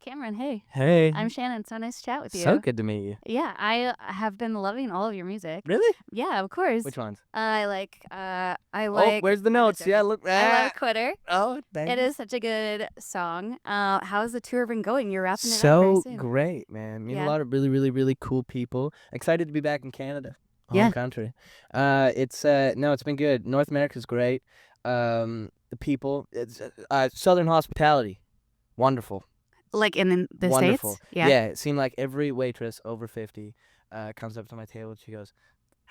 Cameron. Hey. Hey. I'm Shannon. So nice to chat with you. So good to meet you. Yeah, I have been loving all of your music. Really? Yeah, of course. Which ones? I like. Oh, where's the notes? Yeah, look. I love Quitter. Oh, thank It you. is such a good song. How's the tour been going? You're wrapping it up very So soon. great, man. Meet Yeah. a lot of really, really, really cool people. Excited to be back in Canada, home Yeah. country. It's been good. North America's great. The people, it's Southern hospitality, wonderful. Like in the Wonderful. States? Yeah. Yeah, it seemed like every waitress over 50 comes up to my table and she goes,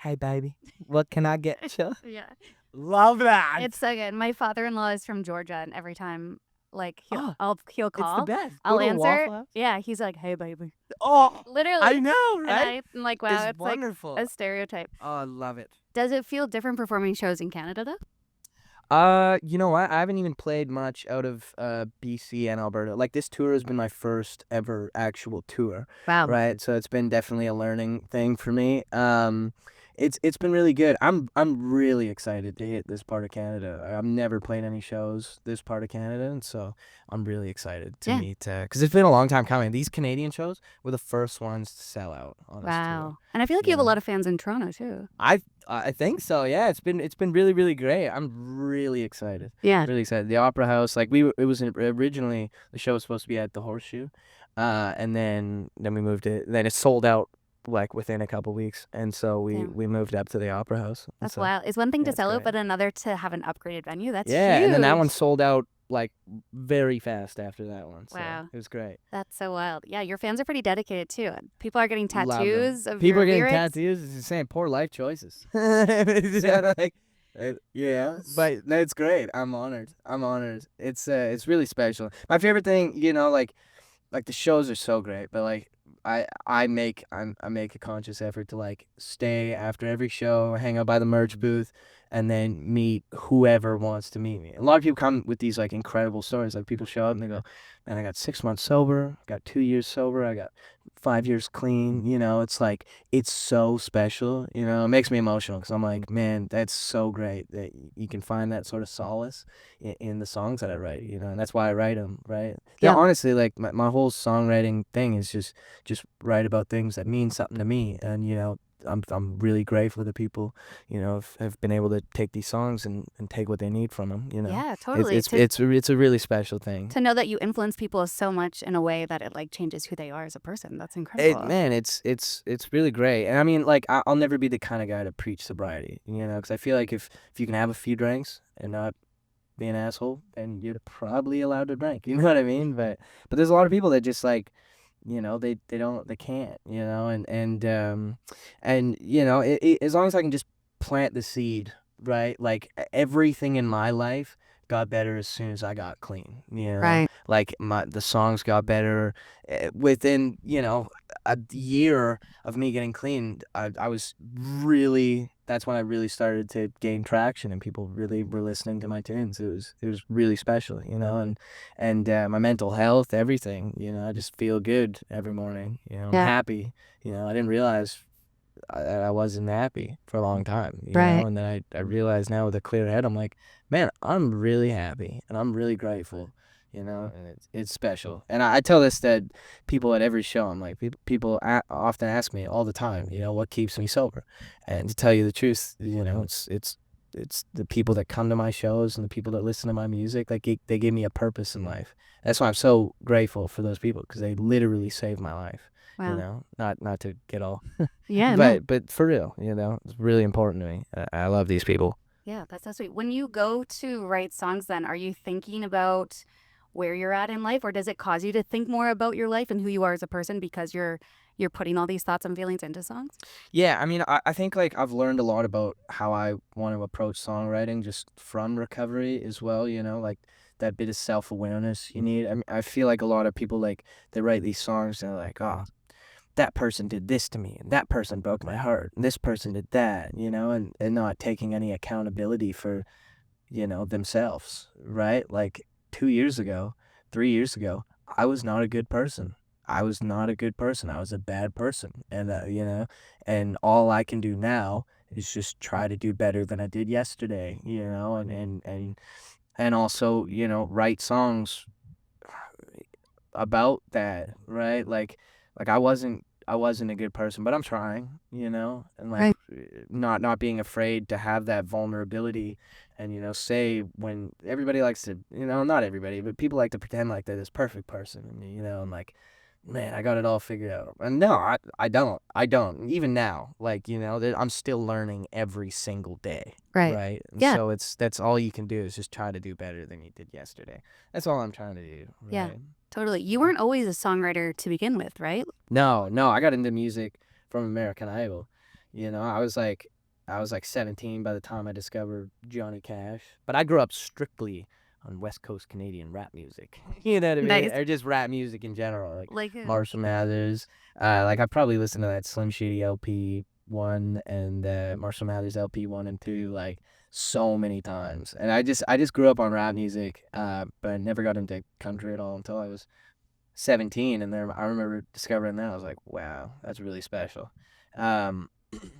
"Hey, baby, what can I get you?" Yeah. Love that. It's so good. My father-in-law is from Georgia, and every time, like, he'll It's call, the best. I'll Go to a answer. Waffle House. Yeah, he's like, "Hey, baby." Oh, Literally. I know, And right? I'm like, wow, It's it's wonderful. like a stereotype. Oh, I love it. Does it feel different performing shows in Canada, though? You know what? I haven't even played much out of BC and Alberta. Like, this tour has been my first ever actual tour. Wow. Right? So it's been definitely a learning thing for me. It's been really good. I'm really excited to hit this part of Canada. I've never played any shows this part of Canada, and so I'm really excited to meet. Because it's been a long time coming. These Canadian shows were the first ones to sell out on this tour. And I feel like you have a lot of fans in Toronto too. I think so. Yeah, it's been really, really great. I'm really excited. Yeah. Really excited. The Opera House, like originally the show was supposed to be at the Horseshoe, and then we moved it. Then it sold out like within a couple weeks, and so we moved up to the Opera House. That's wild. It's one thing to sell great. it, but another to have an upgraded venue. That's huge. And then that one sold out like very fast after that one. So Wow. it was great. That's so wild. Yeah, your fans are pretty dedicated too. People are getting Love them. tattoos of People your are getting lyrics. tattoos. It's insane. Poor life choices. Yeah, but it's great. I'm honored. It's really special. My favorite thing, like the shows are so great, but like I make a conscious effort to like stay after every show, hang out by the merch booth, and then meet whoever wants to meet me. A lot of people come with these like incredible stories. Like, people show up and they go, "Man, I got 6 months sober, I got 2 years sober, I got 5 years clean." It's like, it's so special. It makes me emotional because I'm like, man, that's so great that you can find that sort of solace in the songs that I write. And that's why I write them, right? Yeah. Honestly, like my whole songwriting thing is just write about things that mean something to me, and I'm really grateful that people, have been able to take these songs and take what they need from them. Yeah, totally. It's a really special thing. To know that you influence people so much in a way that it like changes who they are as a person. That's incredible. It's really great. And I mean, like, I'll never be the kind of guy to preach sobriety, because I feel like if you can have a few drinks and not be an asshole, then you're probably allowed to drink. You know what I mean? But there's a lot of people that just like, they can't, and as long as I can just plant the seed, right? Like, everything in my life got better as soon as I got clean, Right. Like, the songs got better within, a year of me getting clean. I was really, that's when I really started to gain traction and people really were listening to my tunes. It was really special, and my mental health, everything, I just feel good every morning, I'm happy. I didn't realize I wasn't happy for a long time, Right. and then I realized now with a clear head, I'm like, man, I'm really happy and I'm really grateful, and it's special. And I tell this to people at every show. I'm like, people often ask me all the time, what keeps me sober? And to tell you the truth, it's the people that come to my shows and the people that listen to my music. Like, they give me a purpose in life. That's why I'm so grateful for those people, because they literally saved my life. Wow. Not to get all, Yeah. but for real, it's really important to me. I love these people. Yeah, that's so sweet. When you go to write songs, then are you thinking about where you're at in life, or does it cause you to think more about your life and who you are as a person because you're putting all these thoughts and feelings into songs? Yeah, I mean, I think like I've learned a lot about how I want to approach songwriting just from recovery as well, like that bit of self-awareness you need. I mean, I feel like a lot of people, like, they write these songs and they're like, oh, that person did this to me, and that person broke my heart, and this person did that, and not taking any accountability for, themselves, right? Like, 2 years ago, 3 years ago, I was not a good person. I was a bad person. And, and all I can do now is just try to do better than I did yesterday, and also, write songs about that, right? Like I wasn't a good person, but I'm trying, and like Right. not being afraid to have that vulnerability and say when everybody likes to, not everybody, but people like to pretend like they're this perfect person and like, man, I got it all figured out. And no, I don't. Even now, like, I'm still learning every single day. Right. Right. And Yeah. so that's all you can do is just try to do better than you did yesterday. That's all I'm trying to do. Right. Yeah. Totally. You weren't always a songwriter to begin with, right? No, I got into music from American Idol. I was like 17 by the time I discovered Johnny Cash. But I grew up strictly on West Coast Canadian rap music. You know what I mean? Nice. Or just rap music in general, Like who? Marshall Mathers. Like I probably listened to that Slim Shady LP 1 and Marshall Mathers LP 1 and 2 like so many times. And I just grew up on rap music, but I never got into country at all until I was 17, and then I remember discovering that. I was like, wow, that's really special. And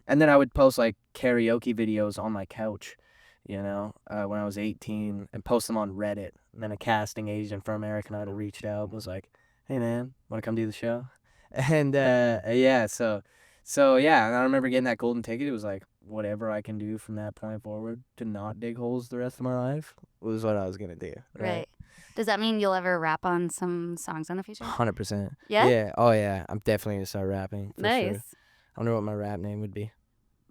then I would post like karaoke videos on my couch, when I was 18, and post them on Reddit. And then a casting agent for American Idol reached out and was like, hey man, want to come do the show? And yeah, so yeah, and I remember getting that golden ticket. It was like, whatever I can do from that point forward to not dig holes the rest of my life was what I was going to do. Right. Does that mean you'll ever rap on some songs in the future? 100%. Yeah? Yeah. Oh, yeah. I'm definitely going to start rapping. For Nice. Sure. I wonder what my rap name would be.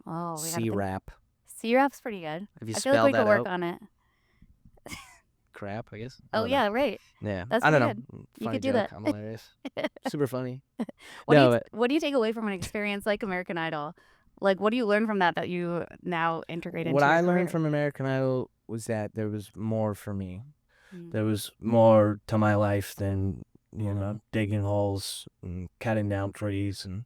Oh, we gotta think. C-rap. C-rap's pretty good. If you I feel like spell we that could work out. on it. Crap, I guess. Oh, yeah, right. Yeah. That's I don't pretty know. good. You Funny could do joke. that. I'm hilarious. Super funny. What do you take away from an experience like American Idol? Like, what do you learn from that you now integrate into What your I career? learned from American Idol was that there was more for me. Mm. There was more to my life than, digging holes and cutting down trees and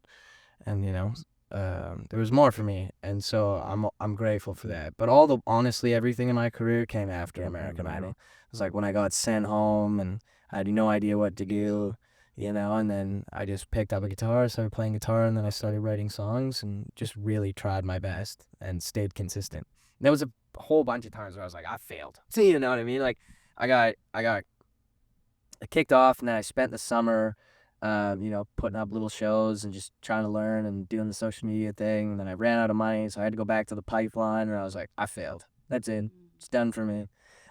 there was more for me, and so I'm grateful for that. But honestly, everything in my career came after American Idol. It was like when I got sent home and I had no idea what to do, and then I just picked up a guitar, started playing guitar, and then I started writing songs and just really tried my best and stayed consistent. And there was a whole bunch of times where I was like, I failed. So you know what I mean? Like I got kicked off, and then I spent the summer putting up little shows and just trying to learn and doing the social media thing. And then I ran out of money, so I had to go back to the pipeline, and I was like, I failed. That's it. It's done for me.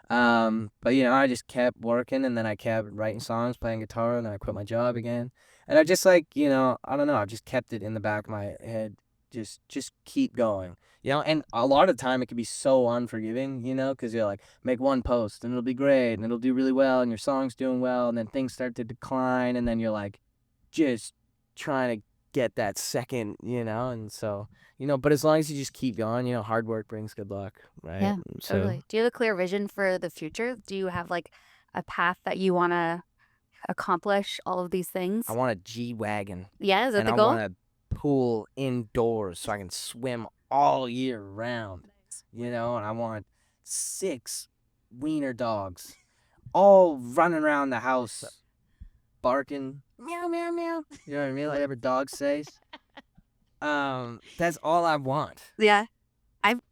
But I just kept working, and then I kept writing songs, playing guitar, and then I quit my job again. And I just I don't know, I just kept it in the back of my head. Just keep going. And a lot of the time it can be so unforgiving, because you're like, make one post and it'll be great and it'll do really well and your song's doing well, and then things start to decline, and then you're like, just trying to get that second, and so, but as long as you just keep going, hard work brings good luck, right? Yeah, So, totally. Do you have a clear vision for the future? Do you have like a path that you want to accomplish all of these things? I want a G-Wagon. Yeah, is that and the I goal? want a pool indoors so I can swim all year round, and I want 6 wiener dogs all running around the house barking meow meow meow, you know what I mean, like whatever dog says. That's all I want. Yeah.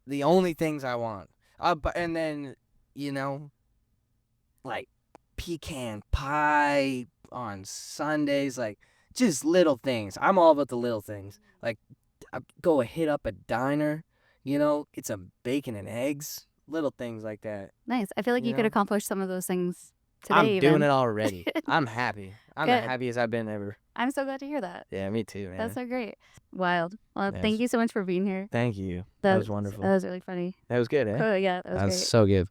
The only things I want. And then like pecan pie on Sundays, like just little things. I'm all about the little things. Like I go hit up a diner, get some bacon and eggs, little things like that. Nice. I feel like you could accomplish some of those things today. I'm doing it already. I'm happy. I'm the Good. happiest I've been ever. I'm so glad to hear that. Yeah, me too, man. That's so great. Wild. Well, Yes. thank you so much for being here. Thank you. That was wonderful. That was really funny. That was good, eh? Oh, yeah, that was That was great. so good.